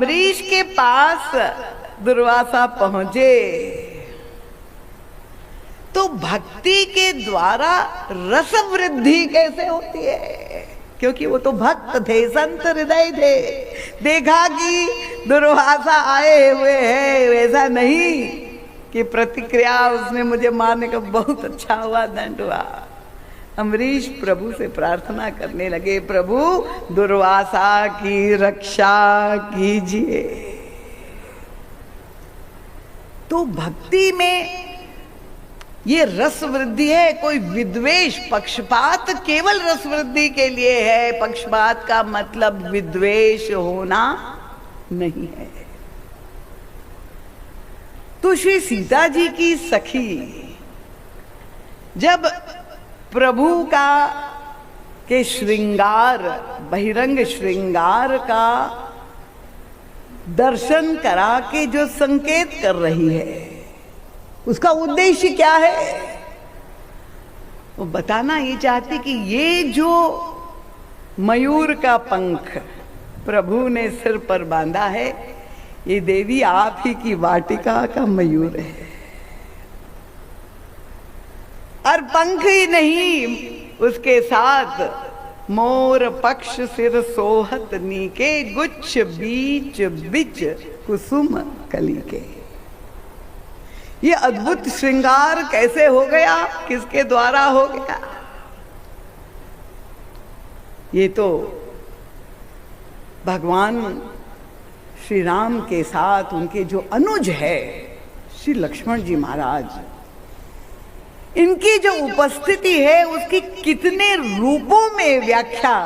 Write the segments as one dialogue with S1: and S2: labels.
S1: अम्बरीश के पास दुर्वासा पहुंचे तो भक्ति के द्वारा रस वृद्धि कैसे होती है, क्योंकि वो तो भक्त थे, संत हृदय थे। देखा कि दुर्वासा आए हुए हैं, वैसा नहीं कि प्रतिक्रिया उसने मुझे मारने का बहुत अच्छा हुआ, दंड हुआ। अम्बरीश प्रभु से प्रार्थना करने लगे, प्रभु दुर्वासा की रक्षा कीजिए। तो भक्ति में ये रस वृद्धि है, कोई विद्वेष पक्षपात केवल रस वृद्धि के लिए है। पक्षपात का मतलब विद्वेष होना नहीं है। तो श्री सीता जी की सखी जब प्रभु का के श्रृंगार, बहिरंग श्रृंगार का दर्शन करा के जो संकेत कर रही है, उसका उद्देश्य क्या है? वो बताना ये चाहती कि ये जो मयूर का पंख प्रभु ने सिर पर बांधा है, ये देवी आप ही की वाटिका का मयूर है। और पंख ही नहीं, उसके साथ मोर पक्ष सिर सोहत नीके, गुच्छ बीच बिच कुसुम कली के। ये अद्भुत श्रृंगार कैसे हो गया, किसके द्वारा हो गया? ये तो भगवान श्री राम के साथ उनके जो अनुज है श्री लक्ष्मण जी महाराज, इनकी जो उपस्थिति है उसकी कितने रूपों में व्याख्या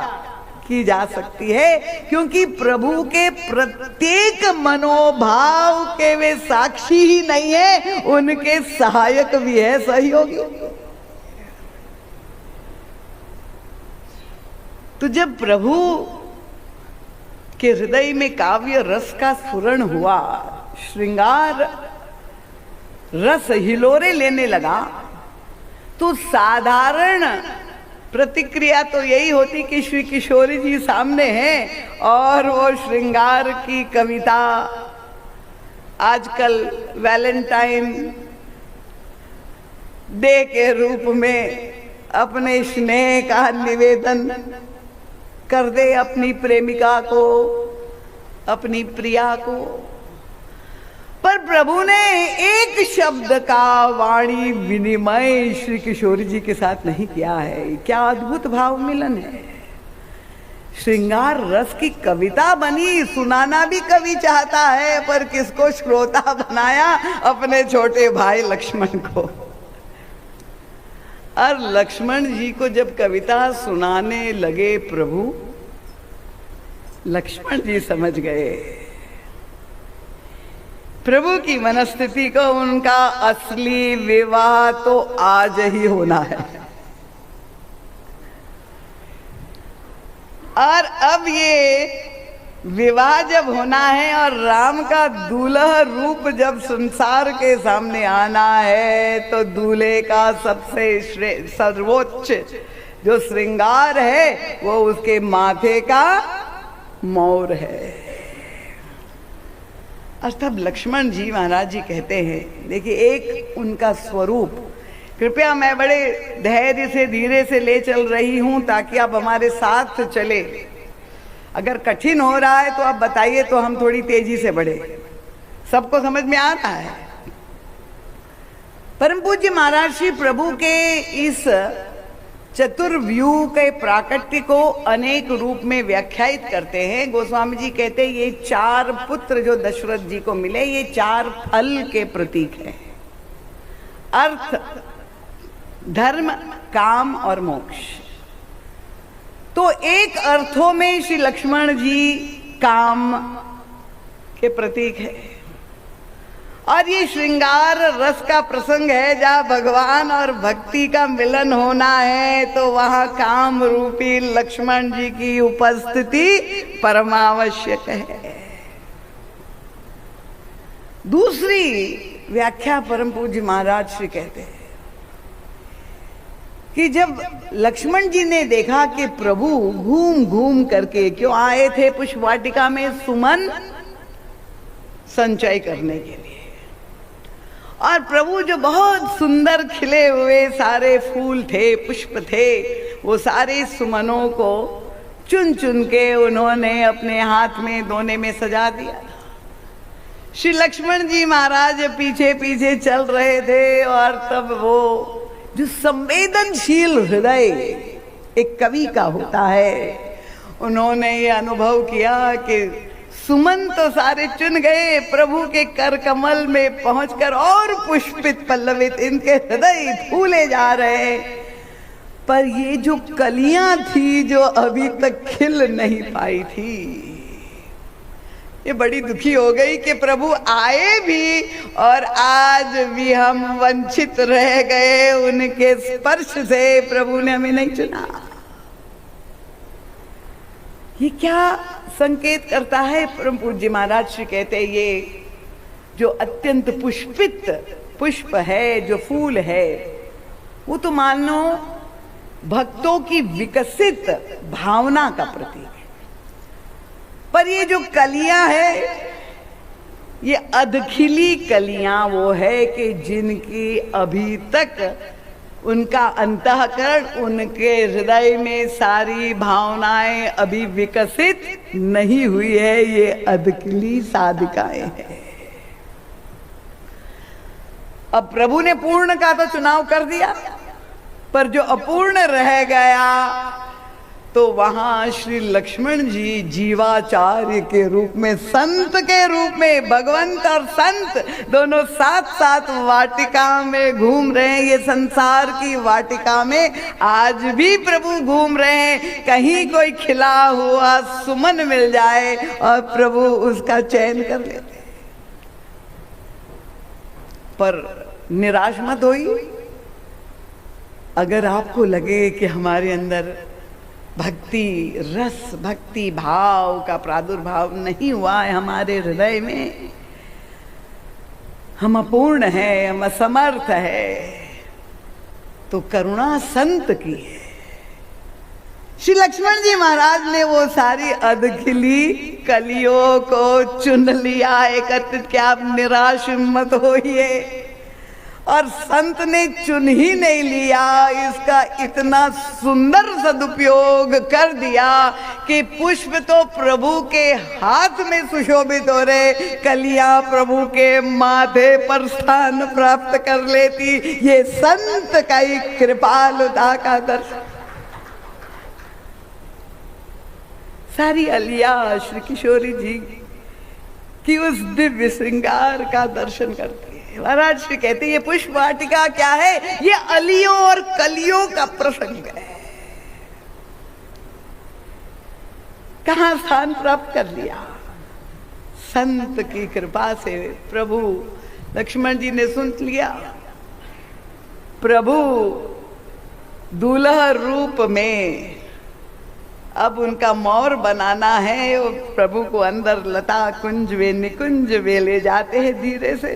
S1: की जा सकती है, क्योंकि प्रभु के प्रत्येक मनोभाव के वे साक्षी ही नहीं है, उनके सहायक भी है, सहयोगी। तो जब प्रभु के हृदय में काव्य रस का स्फुरण हुआ, श्रृंगार रस हिलोरे लेने लगा, तो साधारण प्रतिक्रिया तो यही होती कि श्री किशोरी जी सामने हैं और वो श्रृंगार की कविता, आजकल वैलेंटाइन डे के रूप में अपने स्नेह का निवेदन कर दे अपनी प्रेमिका को, अपनी प्रिया को। पर प्रभु ने एक शब्द का वाणी विनिमय श्री किशोरी जी के साथ नहीं किया है। क्या अद्भुत भाव मिलन है। श्रृंगार रस की कविता बनी, सुनाना भी कवि चाहता है, पर किसको श्रोता बनाया? अपने छोटे भाई लक्ष्मण को। और लक्ष्मण जी को जब कविता सुनाने लगे प्रभु, लक्ष्मण जी समझ गए प्रभु की मनस्थिति को। उनका असली विवाह तो आज ही होना है। और अब ये विवाह जब होना है और राम का दूल्हा रूप जब संसार के सामने आना है, तो दूल्हे का सबसे सर्वोच्च जो श्रृंगार है वो उसके माथे का मोर है। और तब लक्ष्मण जी महाराज जी कहते हैं, देखिए एक उनका स्वरूप, कृपया मैं बड़े धैर्य से धीरे से ले चल रही हूं ताकि आप हमारे साथ चले। अगर कठिन हो रहा है तो आप बताइए, तो हम थोड़ी तेजी से बढ़े। सबको समझ में आ रहा है? परम पूज्य महाराज श्री प्रभु के इस चतुर्व्यूह के प्राकट्य को अनेक रूप में व्याख्यायित करते हैं। गोस्वामी जी कहते हैं ये 4 पुत्र जो दशरथ जी को मिले, ये 4 फल के प्रतीक हैं। अर्थ, धर्म, काम और मोक्ष। तो एक अर्थों में श्री लक्ष्मण जी काम के प्रतीक है, और ये श्रृंगार रस का प्रसंग है जहाँ भगवान और भक्ति का मिलन होना है, तो वहाँ काम रूपी लक्ष्मण जी की उपस्थिति परमावश्यक है। दूसरी व्याख्या परम पूज्य महाराज श्री कहते हैं कि जब लक्ष्मण जी ने देखा कि प्रभु घूम घूम करके, क्यों आए थे पुष्प वाटिका में? सुमन संचय करने के लिए। और प्रभु जो बहुत सुंदर खिले हुए सारे फूल थे, पुष्प थे, वो सारे सुमनों को चुन चुन के उन्होंने अपने हाथ में दोने में सजा दिया। श्री लक्ष्मण जी महाराज पीछे पीछे चल रहे थे और तब वो जो संवेदनशील हृदय एक कवि का होता है, उन्होंने ये अनुभव किया कि सुमन तो सारे चुन गए, प्रभु के कर कमल में पहुंचकर और पुष्पित पल्लवित इनके हृदय फूले जा रहे, पर ये जो कलियां थी जो अभी तक खिल नहीं पाई थी, ये बड़ी दुखी हो गई कि प्रभु आए भी और आज भी हम वंचित रह गए, उनके स्पर्श से प्रभु ने हमें नहीं चुना। ये क्या संकेत करता है? परम पूज्य महाराज श्री कहते हैं, ये जो अत्यंत पुष्पित पुष्प है, जो फूल है, वो तो मानो भक्तों की विकसित भावना का प्रतीक है। पर ये जो कलियां है, ये अधखिली कलियां वो है कि जिनकी अभी तक उनका अंतःकरण, उनके हृदय में सारी भावनाएं अभी विकसित नहीं हुई है। ये अधखिली साधिकाएं हैं। अब प्रभु ने पूर्ण का तो चुनाव कर दिया, पर जो अपूर्ण रह गया तो वहां श्री लक्ष्मण जी जीवाचार्य के रूप में, संत के रूप में, भगवंत और संत दोनों साथ साथ वाटिका में घूम रहे हैं। ये संसार की वाटिका में आज भी प्रभु घूम रहे हैं। कहीं कोई खिला हुआ सुमन मिल जाए और प्रभु उसका चयन कर लेते। पर निराश मत होइए। अगर आपको लगे कि हमारे अंदर भक्ति रस, भक्ति भाव का प्रादुर्भाव नहीं हुआ है हमारे हृदय में, हम अपूर्ण हैं, हम असमर्थ है, तो करुणा संत की है। श्री लक्ष्मण जी महाराज ने वो सारी अधखिली कलियों को चुन लिया, एकत्रित किया। आप निराश मत होइए। और संत ने चुन ही नहीं लिया, इसका इतना सुंदर सदुपयोग कर दिया कि पुष्प तो प्रभु के हाथ में सुशोभित हो रहे, कलियां प्रभु के माथे पर स्थान प्राप्त कर लेती। ये संत का ही कृपालुता का दर्शन। सारी अलिया श्री किशोरी जी की उस दिव्य श्रृंगार का दर्शन करती है। महाराज श्री कहते ये पुष्प वाटिका क्या है? ये अलियों और कलियों का प्रसंग है। कहां स्थान प्राप्त कर लिया? संत की कृपा से प्रभु लक्ष्मण जी ने सुन लिया। प्रभु दूल्हा रूप में अब उनका मोर बनाना है। वो प्रभु को अंदर लता कुंज वे निकुंज वे ले जाते हैं धीरे से।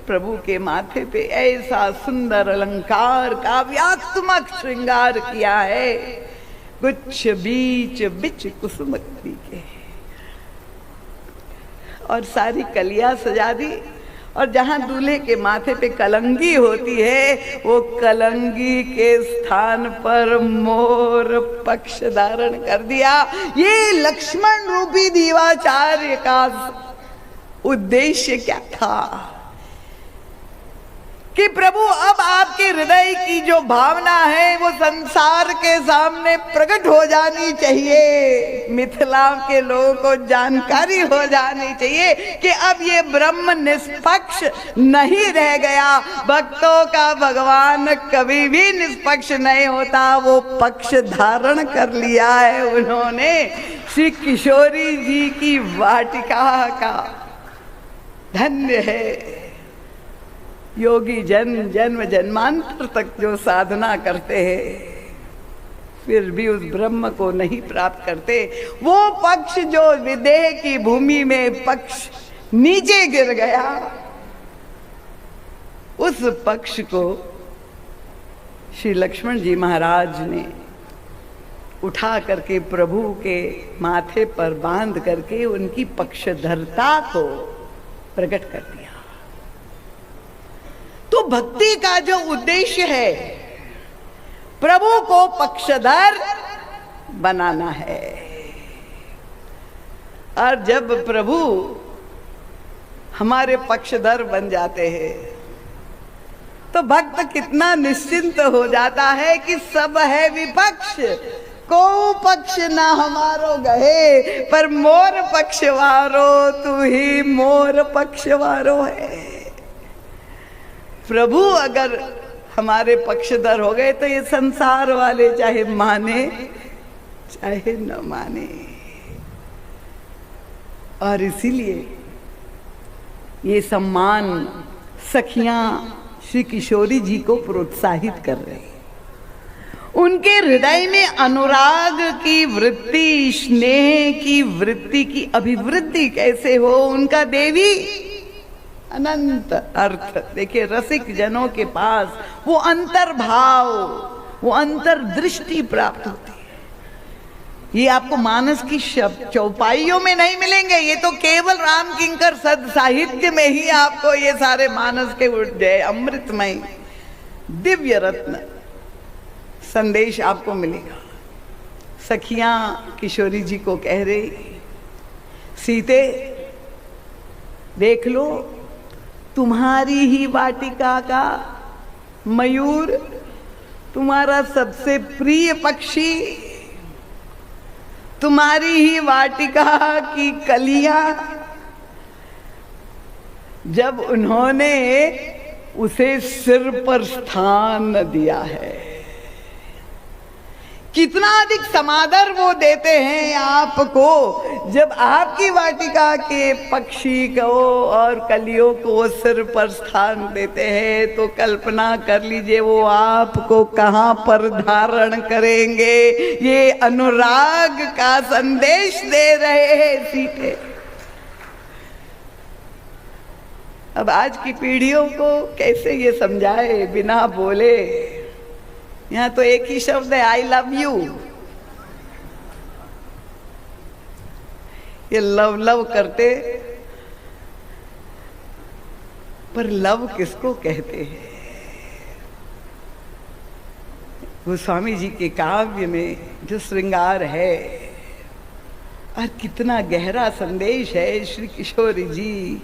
S1: प्रभु के माथे पे ऐसा सुंदर अलंकार काव्यात्मक श्रृंगार किया है, गुच्छ बीच बिच कुसुम के, और सारी कलियां सजा दी। और जहां दूल्हे के माथे पे कलंगी होती है, वो कलंगी के स्थान पर मोर पक्ष धारण कर दिया। ये लक्ष्मण रूपी दीवाचार्य का उद्देश्य क्या था कि प्रभु अब आपके हृदय की जो भावना है वो संसार के सामने प्रकट हो जानी चाहिए। मिथिला के लोगों को जानकारी हो जानी चाहिए कि अब ये ब्रह्म निष्पक्ष नहीं रह गया। भक्तों का भगवान कभी भी निष्पक्ष नहीं होता, वो पक्ष धारण कर लिया है उन्होंने। श्री किशोरी जी की वाटिका का धन्य है। योगी जन जन्म जन्मांतर तक जो साधना करते हैं फिर भी उस ब्रह्म को नहीं प्राप्त करते। वो पक्ष जो विदेह की भूमि में पक्ष नीचे गिर गया, उस पक्ष को श्री लक्ष्मण जी महाराज ने उठा करके प्रभु के माथे पर बांध करके उनकी पक्षधरता को प्रकट कर दिया। तो भक्ति का जो उद्देश्य है, प्रभु को पक्षधर बनाना है। और जब प्रभु हमारे पक्षधर बन जाते हैं तो भक्त कितना निश्चिंत हो जाता है कि सब है विपक्ष, को पक्ष ना हमारो गहे, पर मोर पक्षवारो तू ही मोर पक्षवारो है। प्रभु अगर हमारे पक्षधर हो गए तो ये संसार वाले चाहे माने चाहे न माने। और इसीलिए ये सम्मान सखियां श्री किशोरी जी को प्रोत्साहित कर रहे हैं। उनके हृदय में अनुराग की वृत्ति, स्नेह की वृत्ति की अभिवृद्धि कैसे हो, उनका देवी अनंत अर्थ। देखिए, रसिक जनों के पास वो अंतर्भाव, वो अंतर्दृष्टि प्राप्त होती है। ये आपको मानस की शब्द चौपाइयों में नहीं मिलेंगे, ये तो केवल राम किंकर सद साहित्य में ही आपको ये सारे मानस के जय अमृतमय दिव्य रत्न संदेश आपको मिलेगा। सखियां किशोरी जी को कह रही, सीते देख लो, तुम्हारी ही वाटिका का मयूर, तुम्हारा सबसे प्रिय पक्षी, तुम्हारी ही वाटिका की कलियां, जब उन्होंने उसे सिर पर स्थान दिया है, कितना अधिक समादर वो देते हैं आपको। जब आपकी वाटिका के पक्षी को और कलियों को सिर पर स्थान देते हैं तो कल्पना कर लीजिए वो आपको कहां पर धारण करेंगे। ये अनुराग का संदेश दे रहे हैं सीते। अब आज की पीढ़ियों को कैसे ये समझाए बिना बोले। यहाँ तो एक ही शब्द है, आई लव यू। ये लव लव करते, पर लव किसको कहते हैं? गोस्वामी जी के काव्य में जो श्रृंगार है और कितना गहरा संदेश है। श्री किशोरी जी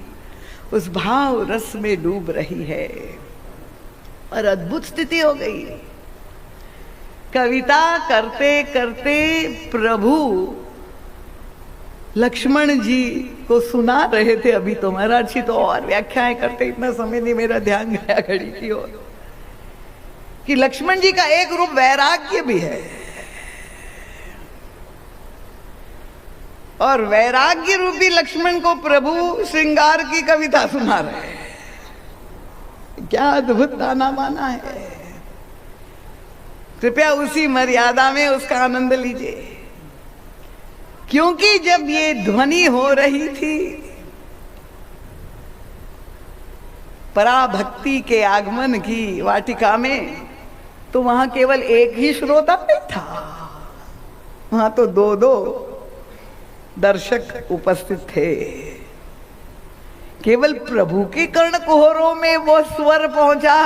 S1: उस भाव रस में डूब रही है और अद्भुत स्थिति हो गई। कविता करते करते प्रभु लक्ष्मण जी को सुना रहे थे। अभी तो महाराज जी तो और व्याख्याएं करते, इतना समय नहीं मेरा ध्यान गया घड़ी की ओर, कि लक्ष्मण जी का एक रूप वैराग्य भी है और वैराग्य रूपी लक्ष्मण को प्रभु श्रृंगार की कविता सुना रहे हैं। क्या अद्भुत ताना माना है। कृपया उसी मर्यादा में उसका आनंद लीजिए, क्योंकि जब ये ध्वनि हो रही थी पराभक्ति के आगमन की वाटिका में, तो वहां केवल एक ही श्रोता नहीं था, वहां तो दो दो दर्शक उपस्थित थे। केवल प्रभु के कर्णकुहरों में वो स्वर पहुंचा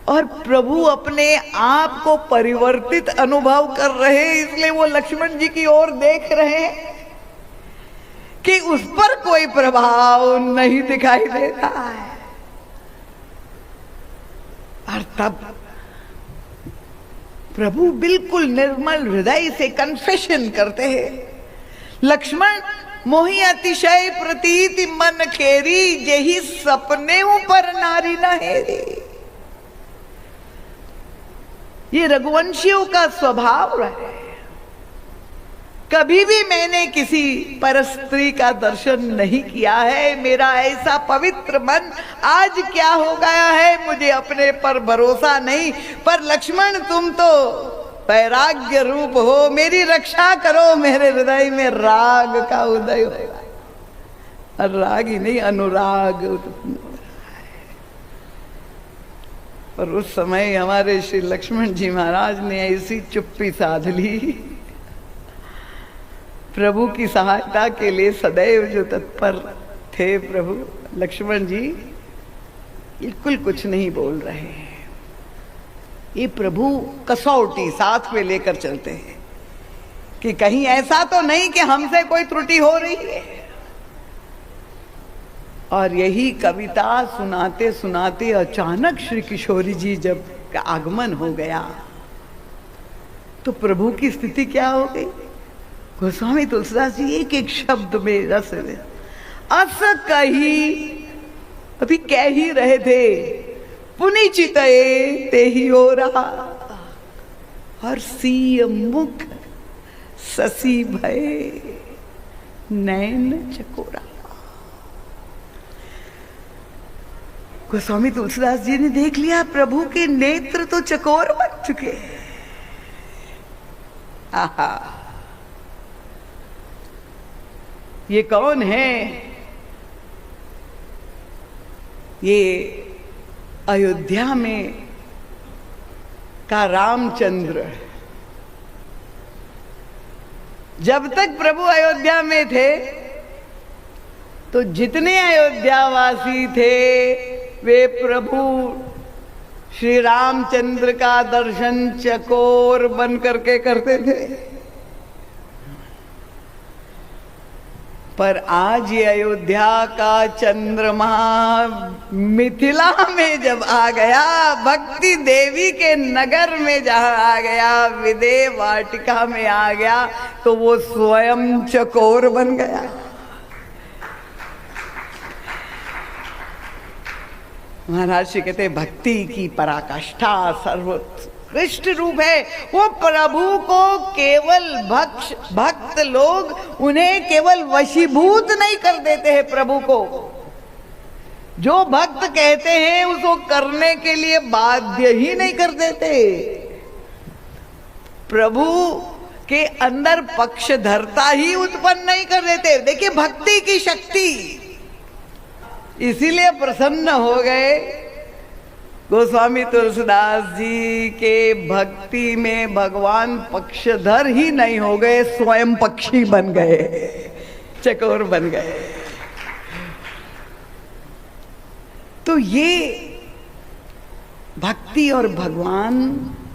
S1: और प्रभु अपने आप को परिवर्तित अनुभव कर रहे हैं। इसलिए वो लक्ष्मण जी की ओर देख रहे हैं कि उस पर कोई प्रभाव नहीं दिखाई दे रहा है। और तब प्रभु बिल्कुल निर्मल हृदय से कन्फेशन करते हैं, लक्ष्मण मोहि अतिशय प्रतीति मन खेरी, जेहि सपने ऊपर नारी न हेरी। ये रघुवंशियों का स्वभाव रहे। कभी भी मैंने किसी परस्त्री का दर्शन नहीं किया है। मेरा ऐसा पवित्र मन आज क्या हो गया है, मुझे अपने पर भरोसा नहीं। पर लक्ष्मण तुम तो वैराग्य रूप हो, मेरी रक्षा करो, मेरे हृदय में राग का उदय होगा। और राग ही नहीं, अनुराग उत्पन्न। और उस समय हमारे श्री लक्ष्मण जी महाराज ने ऐसी चुप्पी साध ली। प्रभु की सहायता के लिए सदैव जो तत्पर थे प्रभु। लक्ष्मण जी बिल्कुल कुछ नहीं बोल रहे हैं। ये प्रभु कसौटी साथ में लेकर चलते हैं कि कहीं ऐसा तो नहीं कि हमसे कोई त्रुटि हो रही है। और यही कविता सुनाते सुनाते अचानक श्री किशोरी जी जब का आगमन हो गया तो प्रभु की स्थिति क्या हो गई। गोस्वामी तुलसीदास जी एक एक शब्द में रस अस कही, अभी कह ही रहे थे, पुनि चितये ते ही हो रहा, और सीय मुख ससी भय नैन चकोरा। गोस्वामी तुलसीदास जी ने देख लिया प्रभु के नेत्र तो चकोर बन चुके हैं। आहा, ये कौन है? ये अयोध्या में का रामचंद्र। जब तक प्रभु अयोध्या में थे तो जितने अयोध्यावासी थे वे प्रभु श्री रामचंद्र का दर्शन चकोर बन करके करते थे। पर आज ये अयोध्या का चंद्रमा मिथिला में जब आ गया, भक्ति देवी के नगर में जहां आ गया, विदेह वाटिका में आ गया, तो वो स्वयं चकोर बन गया। महाराज जी कहते भक्ति की पराकाष्ठा सर्वोत्कृष्ट रूप है। वो प्रभु को केवल भक्त लोग उन्हें केवल वशीभूत नहीं कर देते हैं प्रभु को, जो भक्त कहते हैं उसको करने के लिए बाध्य ही नहीं कर देते। प्रभु के अंदर पक्षधरता ही उत्पन्न नहीं कर देते। देखिए भक्ति की शक्ति, इसीलिए प्रसन्न हो गए गोस्वामी तुलसीदास जी के भक्ति में भगवान पक्षधर ही नहीं हो गए, स्वयं पक्षी बन गए, चकोर बन गए। तो ये भक्ति और भगवान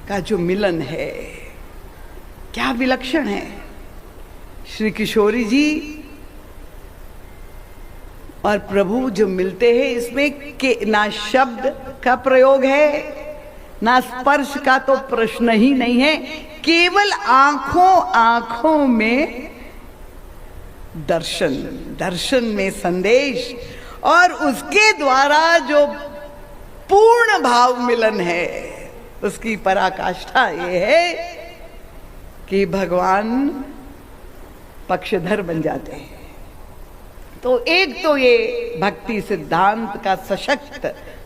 S1: का जो मिलन है क्या विलक्षण है। श्री किशोरी जी और प्रभु जो मिलते हैं, इसमें के ना शब्द का प्रयोग है ना स्पर्श का तो प्रश्न ही नहीं है, केवल आंखों में दर्शन, दर्शन में संदेश, और उसके द्वारा जो पूर्ण भाव मिलन है उसकी पराकाष्ठा ये है कि भगवान पक्षधर बन जाते हैं। तो एक तो ये भक्ति सिद्धांत का सशक्त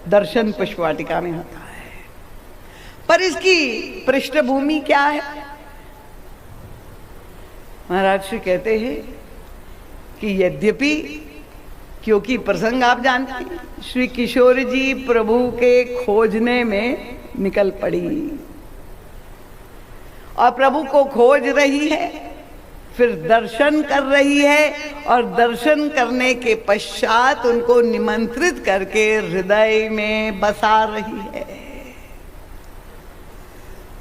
S1: दर्शन पुष्पवाटिका में होता है, पर इसकी पृष्ठभूमि क्या है। महाराज श्री कहते हैं कि यद्यपि, क्योंकि प्रसंग आप जानते हैं, श्री किशोर जी प्रभु के खोजने में निकल पड़ी और प्रभु को खोज रही है, फिर दर्शन कर रही है, और दर्शन करने के पश्चात उनको निमंत्रित करके हृदय में बसा रही है।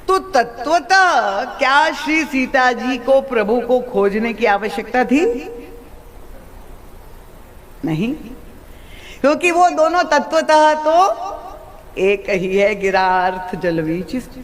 S1: तो तत्वतः क्या श्री सीता जी को प्रभु को खोजने की आवश्यकता थी? नहीं, क्योंकि वो दोनों तत्वतः तो एक ही है। गिरा अर्थ जलवीचिष्ट।